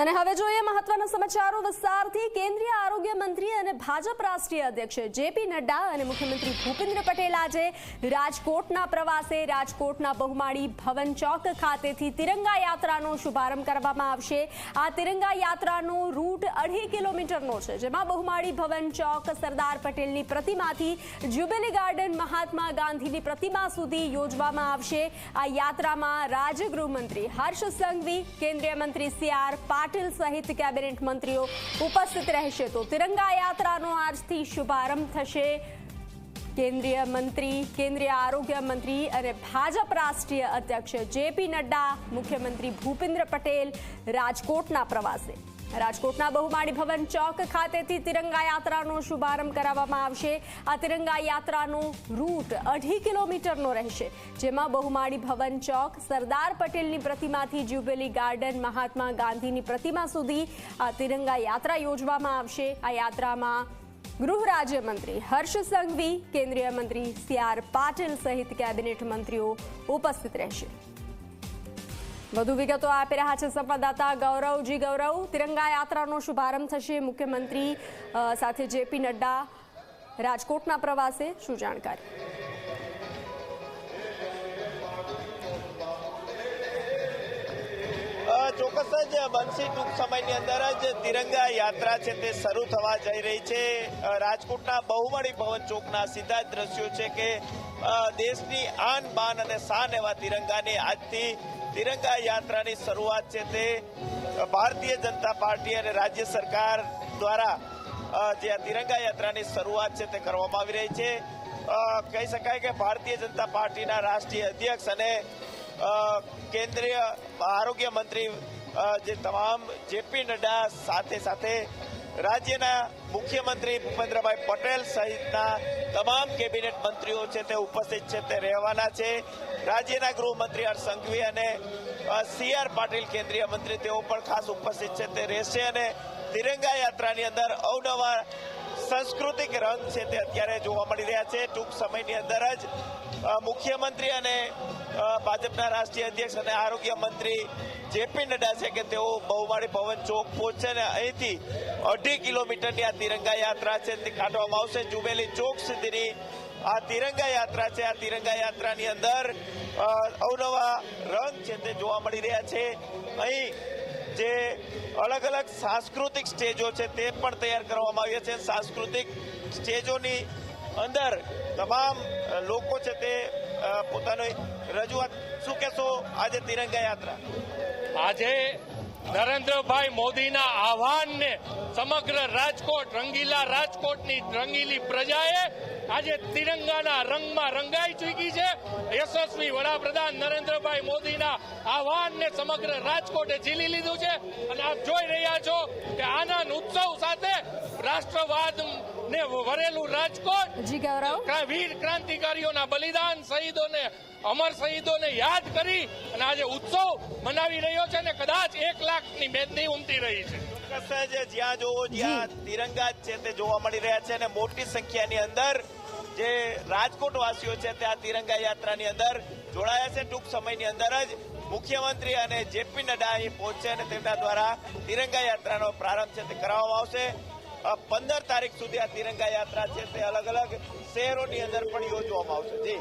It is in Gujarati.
અને હવે જોઈએ મહત્વના સમાચારો વિસ્તારથી। કેન્દ્રીય આરોગ્ય મંત્રી અને ભાજપ રાષ્ટ્રીય અધ્યક્ષ જેપી નડ્ડા અને મુખ્યમંત્રી ભૂપેન્દ્ર પટેલ આજે રાજકોટના પ્રવાસે રાજકોટના બહુમાળી ભવન ચોક ખાતેથી તિરંગા યાત્રાનો શુભારંભ કરવામાં આવશે। આ તિરંગા યાત્રાનો રૂટ 2.5 કિલોમીટરનો છે, જેમાં બહુમાળી ભવન ચોક સરદાર પટેલની પ્રતિમાથી જ્યુબિલી ગાર્ડન મહાત્મા ગાંધીની પ્રતિમા સુધી યોજવામાં આવશે। આ યાત્રામાં રાજ્ય ગૃહમંત્રી હર્ષ સંઘવી, કેન્દ્રીય મંત્રી CR પાટીલ સહિત કેબિનેટ મંત્રીઓ ઉપસ્થિત રહેશે। તો તિરંગા યાત્રાનો આજથી શુભારંભ થશે। કેન્દ્રીય આરોગ્ય મંત્રી અને ભાજપ રાષ્ટ્રીય અધ્યક્ષ જેપી નડ્ડા, મુખ્યમંત્રી ભૂપેન્દ્ર પટેલ રાજકોટના પ્રવાસે। રાજકોટના બહુમાળી ભવન ચોક ખાતેથી તિરંગા યાત્રાનો શુભારંભ કરાવવામાં આવશે। આ તિરંગા યાત્રાનો રૂટ 2.5 કિલોમીટરનો રહેશે, જેમાં બહુમાળી ભવન ચોક સરદાર પટેલની પ્રતિમાથી જ્યુબિલી ગાર્ડન મહાત્મા ગાંધીની પ્રતિમા સુધી આ તિરંગા યાત્રા યોજવામાં આવશે। આ યાત્રામાં ગૃહ રાજ્યમંત્રી હર્ષ સંઘવી, કેન્દ્રીય મંત્રી CR પાટીલ સહિત કેબિનેટ મંત્રીઓ ઉપસ્થિત રહેશે। વધુ વિગતો આપી રહ્યા છે સંવાદદાતા ગૌરવજી। ગૌરવ, તિરંગા યાત્રાનો શુભારંભ થશે, મુખ્યમંત્રી સાથે જેપી નડ્ડા રાજકોટના પ્રવાસે, શું જાણકારી? ચોક્કસ જ બનશી, ટૂંક સમયની અંદર જ તિરંગા યાત્રા છે તે શરૂ થવા જઈ રહી છે। રાજકોટના બહુમાળી ભવન ચોકના સીધા જ દ્રશ્યો છે કે દેશની આન બાન અને શાન એવા તિરંગાની આજથી તિરંગા યાત્રાની શરૂઆત છે તે ભારતીય જનતા પાર્ટી અને રાજ્ય સરકાર દ્વારા જે આ તિરંગા યાત્રાની શરૂઆત છે તે કરવામાં આવી રહી છે। કહી શકાય કે ભારતીય જનતા પાર્ટીના રાષ્ટ્રીય અધ્યક્ષ અને કેન્દ્રીય આરોગ્ય મંત્રી જે તમામ જેપી નડ્ડા સાથે રાજ્યના મુખ્યમંત્રી ભૂપેન્દ્રભાઈ પટેલ સહિતના તમામ કેબિનેટ મંત્રીઓ છે તે ઉપસ્થિત છે તે રહેવાના છે। રાજ્યના ગૃહમંત્રી હર્ષ સંઘવી અને CR પાટીલ કેન્દ્રીય મંત્રી તેઓ પણ ખાસ ઉપસ્થિત છે તે રહેશે। અને તિરંગા યાત્રાની અંદર અવનવા સાંસ્કૃતિક રંગ છે તે અત્યારે જોવા મળી રહ્યા છે। ટૂંક સમયની અંદર જ મુખ્યમંત્રી અને ભાજપના રાષ્ટ્રીય અધ્યક્ષ અને આરોગ્ય મંત્રી જેપી નડ્ડા છે કે તેઓ બહુમાળી ભવન ચોક પહોંચશે અને અહીંથી 2.5 કિલોમીટરની આ તિરંગા યાત્રા છે તે કાઢવામાં આવશે। જ્યુબિલી ચોક સુધીની આ તિરંગા યાત્રા છે। આ તિરંગા યાત્રાની અંદર અવનવા રંગ છે તે જોવા મળી રહ્યા છે। અહીં જે અલગ અલગ સાંસ્કૃતિક સ્ટેજો છે તે પણ તૈયાર કરવામાં આવ્યા છે। સાંસ્કૃતિક સ્ટેજોની અંદર તમામ લોકો છે તે પોતાની રજૂઆત, શું કહેશો આજે તિરંગા યાત્રા? આજે નરેન્દ્રભાઈ મોદીના આહવાનને સમગ્ર રાજકોટ, રંગીલા રાજકોટની રંગીલી પ્રજાએ આજે તિરંગાના રંગમાં રંગાઈ ચૂકી છે। યશસ્વી વડાપ્રધાન નરેન્દ્રભાઈ મોદીના આહવાનને સમગ્ર રાજકોટે ઝીલી લીધું છે અને આપ જોઈ રહ્યા છો કે આનંદ ઉત્સવ સાથે રાષ્ટ્રવાદ ને વરેલું રાજકોટ વીર ક્રાંતિકારીઓના બલિદાન, શહીદોને, અમર શહીદોને યાદ કરી અને આજે ઉત્સવ મનાવી રહ્યો છે અને કદાચ 1 લાખની મેદની ઉમટી રહી છે। જ્યાં જોવો જ્યાં તિરંગા છે તે જોવા મળી રહ્યા છે અને મોટી સંખ્યાની અંદર જે રાજકોટ વાસીઓ છે તે આ તિરંગા યાત્રાની અંદર જોડાયા છે। ટૂંક સમયની અંદર જ મુખ્યમંત્રી અને જેપી નડ્ડા અહીં પહોંચશે અને તેમના દ્વારા તિરંગા યાત્રાનો પ્રારંભ છે તે કરાવવામાં આવશે। 15 તારીખ સુધી આ તિરંગા યાત્રા છે તે અલગ અલગ શહેરોની અંદર પણ યોજવામાં આવશે। જી